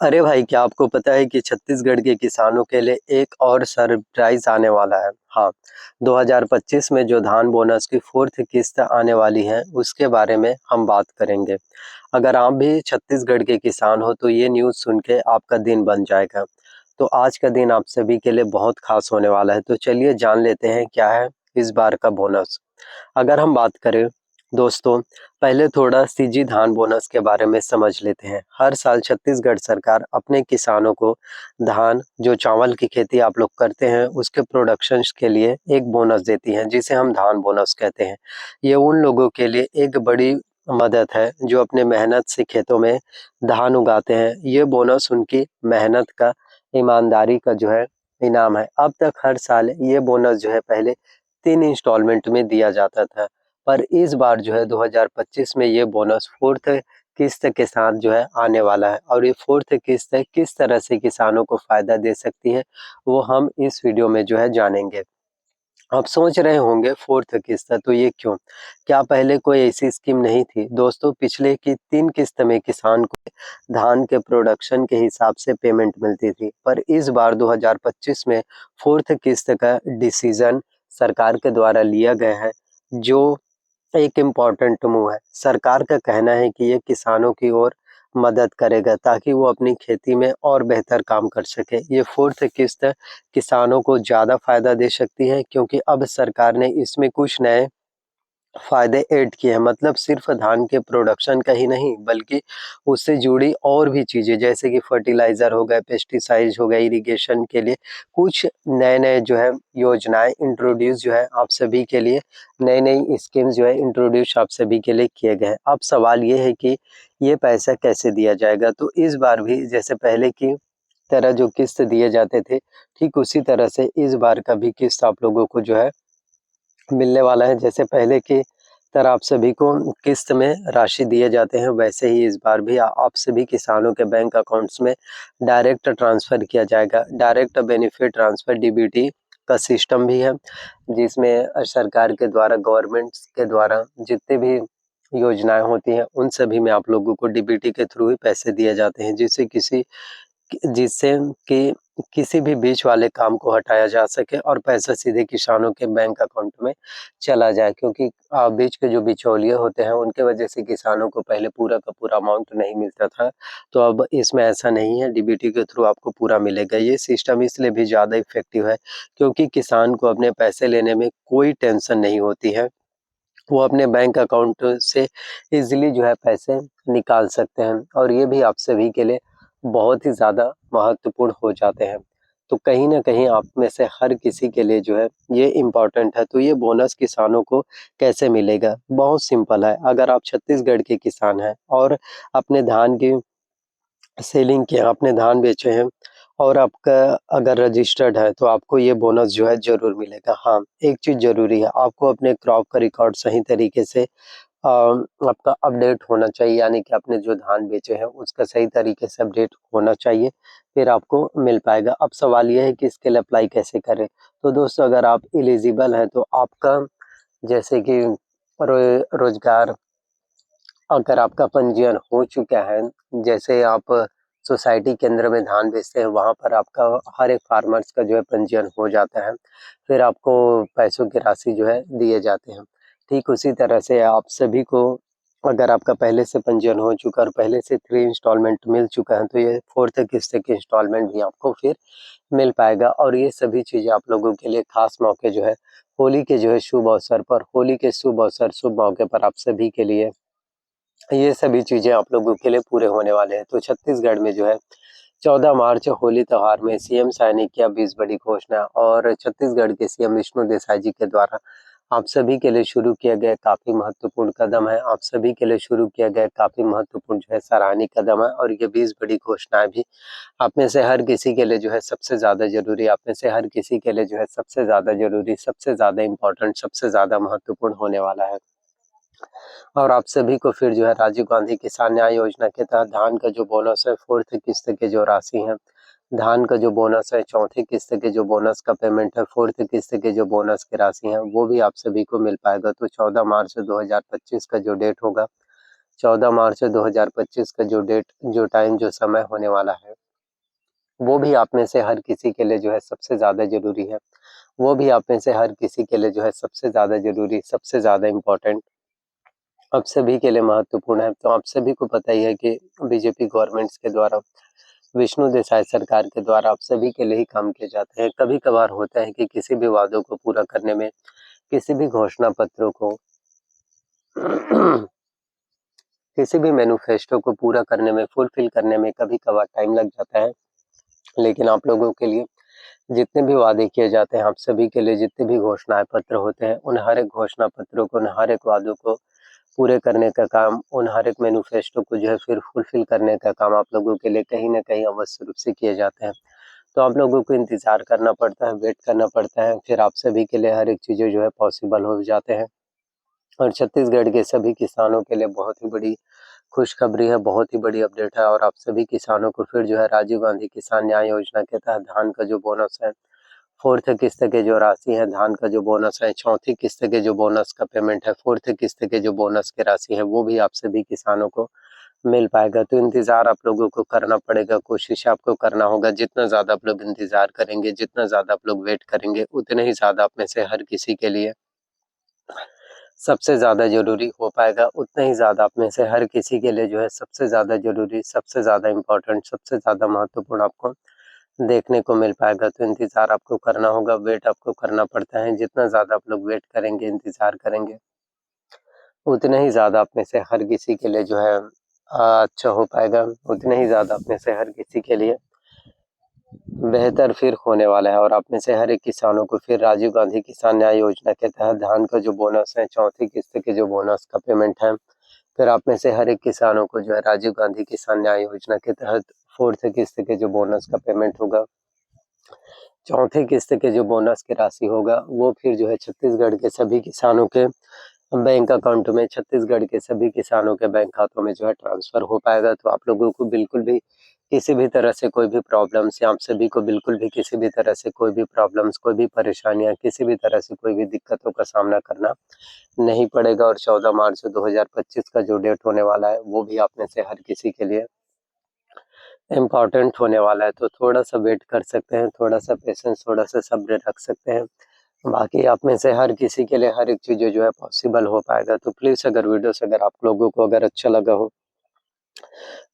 अरे भाई, क्या आपको पता है कि छत्तीसगढ़ के किसानों के लिए एक और सरप्राइज आने वाला है। हाँ, 2025 में जो धान बोनस की 4th किस्त आने वाली है, उसके बारे में हम बात करेंगे। अगर आप भी छत्तीसगढ़ के किसान हो तो ये न्यूज़ सुन के आपका दिन बन जाएगा। तो आज का दिन आप सभी के लिए बहुत खास होने वाला है। तो चलिए जान लेते हैं क्या है इस बार का बोनस। अगर हम बात करें दोस्तों, पहले थोड़ा सीजी धान बोनस के बारे में समझ लेते हैं। हर साल छत्तीसगढ़ सरकार अपने किसानों को धान, जो चावल की खेती आप लोग करते हैं, उसके प्रोडक्शंस के लिए एक बोनस देती है, जिसे हम धान बोनस कहते हैं। ये उन लोगों के लिए एक बड़ी मदद है जो अपने मेहनत से खेतों में धान उगाते हैं। ये बोनस उनकी मेहनत का, ईमानदारी का जो है इनाम है। अब तक हर साल ये बोनस जो है पहले 3 इंस्टॉलमेंट में दिया जाता था। पर इस बार जो है 2025 में ये बोनस 4th किस्त के साथ जो है आने वाला है, और ये 4th किस्त है किस तरह से किसानों को फायदा दे सकती है, वो हम इस वीडियो में जो है जानेंगे। आप सोच रहे होंगे 4th किस्त है तो ये क्यों? क्या पहले कोई ऐसी स्कीम नहीं थी? दोस्तों, पिछले की 3 किस्त में किसान को धान के प्रोडक्शन के हिसाब से पेमेंट मिलती थी, पर इस बार 2025 में 4th किस्त का डिसीजन सरकार के द्वारा लिया गया है, जो एक इम्पोर्टेंट मूव है। सरकार का कहना है कि ये किसानों की ओर मदद करेगा ताकि वो अपनी खेती में और बेहतर काम कर सके। ये 4th किस्त किसानों को ज़्यादा फायदा दे सकती है, क्योंकि अब सरकार ने इसमें कुछ नए फ़ायदे ऐड किए हैं। मतलब सिर्फ़ धान के प्रोडक्शन का ही नहीं, बल्कि उससे जुड़ी और भी चीज़ें, जैसे कि फर्टिलाइज़र हो गए, पेस्टिसाइड हो गए, इरिगेशन के लिए कुछ नए-नए जो है योजनाएँ इंट्रोड्यूस जो है आप सभी के लिए, नई-नई स्कीम्स जो है इंट्रोड्यूस आप सभी के लिए किए गए हैं। अब सवाल ये है कि ये पैसा कैसे दिया जाएगा? तो इस बार भी जैसे पहले की तरह जो किस्त दिए जाते थे, ठीक उसी तरह से इस बार का भी किस्त आप लोगों को जो है मिलने वाला है। जैसे पहले की तरह आप सभी को किस्त में राशि दिए जाते हैं, वैसे ही इस बार भी आप सभी किसानों के बैंक अकाउंट्स में डायरेक्ट ट्रांसफ़र किया जाएगा। डायरेक्ट बेनिफिट ट्रांसफ़र डीबीटी का सिस्टम भी है, जिसमें सरकार के द्वारा, गवर्नमेंट्स के द्वारा जितने भी योजनाएँ होती हैं, उन सभी में आप लोगों को डीबीटी के थ्रू ही पैसे दिए जाते हैं, जिससे कि किसी भी बीच वाले काम को हटाया जा सके और पैसा सीधे किसानों के बैंक अकाउंट में चला जाए। क्योंकि बीच के जो बिचौलिए होते हैं, उनके वजह से किसानों को पहले पूरा का पूरा अमाउंट नहीं मिलता था। तो अब इसमें ऐसा नहीं है, डीबीटी के थ्रू आपको पूरा मिलेगा। ये सिस्टम इसलिए भी ज़्यादा इफ़ेक्टिव है, क्योंकि किसान को अपने पैसे लेने में कोई टेंशन नहीं होती है। वो अपने बैंक अकाउंट से ईज़िली जो है पैसे निकाल सकते हैं, और ये भी आप सभी के लिए बहुत ही ज़्यादा महत्वपूर्ण हो जाते हैं। तो कहीं न कहीं आप में से हर किसी के लिए जो है ये इम्पोर्टेंट है। तो ये बोनस किसानों को कैसे मिलेगा? बहुत सिंपल है। अगर आप छत्तीसगढ़ के किसान हैं और अपने धान की सेलिंग किया, आपने धान बेचे हैं और आपका अगर रजिस्टर्ड है, तो आपको ये बोनस जो है ज़रूर मिलेगा। हाँ, एक चीज़ ज़रूरी है, आपको अपने क्रॉप का रिकॉर्ड सही तरीके से आपका अपडेट होना चाहिए, यानी कि आपने जो धान बेचे हैं उसका सही तरीके से अपडेट होना चाहिए, फिर आपको मिल पाएगा। अब सवाल ये है कि इसके लिए अप्लाई कैसे करें? तो दोस्तों, अगर आप एलिजिबल हैं तो आपका, जैसे कि रोज़गार, अगर आपका पंजीयन हो चुका है, जैसे आप सोसाइटी केंद्र में धान बेचते हैं, वहाँ पर आपका हर एक फार्मर्स का जो है पंजीयन हो जाता है, फिर आपको पैसों की राशि जो है दिए जाते हैं। ठीक उसी तरह से आप सभी को, अगर आपका पहले से पंजीयन हो चुका और पहले से 3 इंस्टॉलमेंट मिल चुका है, तो ये 4th किस्त की इंस्टॉलमेंट भी आपको फिर मिल पाएगा। और ये सभी चीज़ें आप लोगों के लिए खास मौके जो है, होली के जो है शुभ अवसर पर, होली के शुभ अवसर, शुभ मौके पर आप सभी के लिए ये सभी चीज़ें आप लोगों के लिए पूरे होने वाले हैं। तो छत्तीसगढ़ में जो है 14 मार्च होली त्योहार में सीएम साय ने किया 20 बड़ी घोषणा, और छत्तीसगढ़ के सीएम विष्णु देसाई जी के द्वारा आप सभी के लिए शुरू किया गया काफ़ी महत्वपूर्ण कदम है। आप सभी के लिए शुरू किया गया काफ़ी महत्वपूर्ण जो है सराहनीय कदम है, और ये 20 बड़ी घोषणाएँ भी आप में से हर किसी के लिए जो है सबसे ज़्यादा ज़रूरी, आप में से हर किसी के लिए जो है सबसे ज़्यादा ज़रूरी, सबसे ज़्यादा इम्पोर्टेंट, सबसे ज़्यादा महत्वपूर्ण होने वाला है। और आप सभी को फिर जो है राजीव गांधी किसान न्याय योजना के तहत धान का जो बोनस है, 4th किस्त के जो राशि है, धान का जो बोनस है, 4थी किस्त के जो बोनस का पेमेंट है, 4th किस्त के जो बोनस की राशि है, वो भी आप सभी को मिल पाएगा। तो 14 मार्च 2025 का जो डेट होगा, 14 मार्च 2025 का जो डेट, जो टाइम, जो समय होने वाला है, वो भी आप में से हर किसी के लिए जो है सबसे ज़्यादा ज़रूरी है। वो भी आप में से हर किसी के लिए जो है सबसे ज़्यादा ज़रूरी, सबसे ज़्यादा इम्पोर्टेंट, आप सभी के लिए महत्वपूर्ण है। तो आप सभी को पता ही है कि बीजेपी गवर्नमेंट्स के द्वारा, विष्णु देसाई सरकार के द्वारा आप सभी के लिए ही काम किए जाते हैं। कभी-कभार होता है कि किसी भी वादों को पूरा करने में, किसी भी घोषणा पत्रों को किसी भी मैनिफेस्टो को पूरा करने में, फुलफिल करने में कभी-कभार टाइम लग जाता है। लेकिन आप लोगों के लिए जितने भी वादे किए जाते हैं, आप सभी के लिए जितने भी घोषणा पत्र होते हैं, उन हर एक घोषणा पत्रों को, उन हर एक वादों को पूरे करने का काम, उन हर एक मैनिफेस्टो को जो है फिर फुलफिल करने का काम आप लोगों के लिए कहीं न कहीं अवश्य रूप से किए जाते हैं। तो आप लोगों को इंतज़ार करना पड़ता है, वेट करना पड़ता है, फिर आप सभी के लिए हर एक चीज़ें जो है पॉसिबल हो जाते हैं। और छत्तीसगढ़ के सभी किसानों के लिए बहुत ही बड़ी खुशखबरी है, बहुत ही बड़ी अपडेट है और आप सभी किसानों को फिर जो है राजीव गांधी किसान न्याय योजना के तहत धान का जो बोनस है, 4th किस्त के जो राशि है, धान का जो बोनस है, 4थी किस्त के जो बोनस का पेमेंट है, 4th किस्त के जो बोनस की राशि है, वो भी आप सभी किसानों को मिल पाएगा। तो इंतज़ार आप लोगों को करना पड़ेगा, कोशिश आपको करना होगा। जितना ज़्यादा आप लोग इंतज़ार करेंगे, जितना ज़्यादा आप लोग वेट करेंगे, उतने ही ज़्यादा आप में से हर किसी के लिए सबसे ज़्यादा ज़रूरी हो पाएगा, उतना ही ज़्यादा आप में से हर किसी के लिए जो है सबसे ज़्यादा ज़रूरी, सबसे ज़्यादा इम्पोर्टेंट, सबसे ज़्यादा महत्वपूर्ण आपको देखने को मिल पाएगा। तो इंतज़ार आपको करना होगा, वेट आपको करना पड़ता है। जितना ज़्यादा आप लोग वेट करेंगे, इंतज़ार करेंगे, उतना ही ज़्यादा आप में से हर किसी के लिए जो है अच्छा हो पाएगा, उतने ही ज़्यादा आप में से हर किसी के लिए बेहतर फिर होने वाला है और आप में से हर एक किसानों को फिर राजीव गांधी किसान न्याय योजना के तहत धान का जो बोनस है, 4थी किस्त के जो बोनस का पेमेंट है, फिर आप में से हर एक किसानों को जो है राजीव गांधी किसान न्याय योजना के तहत 4th किस्त के जो बोनस का पेमेंट होगा, 4थी किस्त के जो बोनस की राशि होगा, वो फिर जो है छत्तीसगढ़ के सभी किसानों के बैंक अकाउंट में, छत्तीसगढ़ के सभी किसानों के बैंक खातों में जो है ट्रांसफ़र हो पाएगा। तो आप लोगों को बिल्कुल भी किसी भी तरह से कोई भी प्रॉब्लम्स, या आप सभी को बिल्कुल भी किसी भी तरह से कोई भी प्रॉब्लम्स, कोई भी परेशानियाँ, किसी भी तरह से कोई भी दिक्कतों का सामना करना नहीं पड़ेगा। और 14 मार्च 2025 का जो डेट होने वाला है, वो भी आप में से हर किसी के लिए इम्पोर्टेंट होने वाला है। तो थोड़ा-सा वेट कर सकते हैं, थोड़ा-सा पेशेंस, थोड़ा-सा सब्र रख सकते हैं। बाकी आप में से हर किसी के लिए हर एक चीज़ें जो है पॉसिबल हो पाएगा। तो प्लीज़ अगर वीडियोस अगर आप लोगों को अगर अच्छा लगा हो,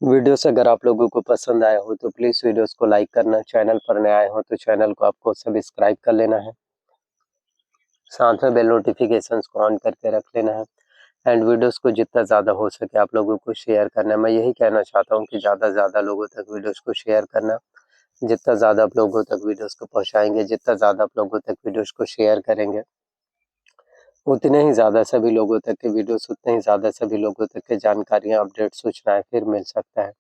वीडियोस अगर आप लोगों को पसंद आया हो, तो प्लीज़ वीडियोस को लाइक करना, चैनल पर नए आए हो तो चैनल को आपको सब्सक्राइब कर लेना है। साथ में बेल नोटिफ़िकेशंस को ऑन करके रख लेना है एंड वीडियोस को जितना ज़्यादा हो सके आप लोगों को शेयर करना है। मैं यही कहना चाहता हूँ कि ज़्यादा से ज़्यादा लोगों तक वीडियोस को शेयर करना। जितना ज़्यादा आप लोगों तक वीडियोस को पहुँचाएँगे, जितना ज़्यादा आप लोगों तक वीडियोस को शेयर करेंगे, उतने ही ज़्यादा सभी लोगों तक के वीडियोस, उतने ही ज़्यादा सभी लोगों तक के जानकारियाँ, अपडेट, सूचनाएँ फिर मिल सकता है।